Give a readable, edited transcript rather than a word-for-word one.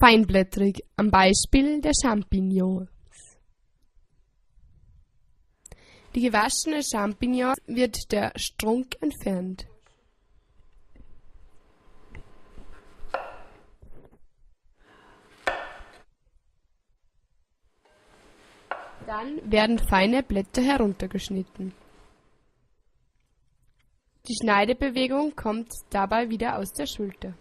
feinblättrig, am Beispiel der Champignons. Die gewaschene Champignons wird der Strunk entfernt. Dann werden feine Blätter heruntergeschnitten. Die Schneidebewegung kommt dabei wieder aus der Schulter.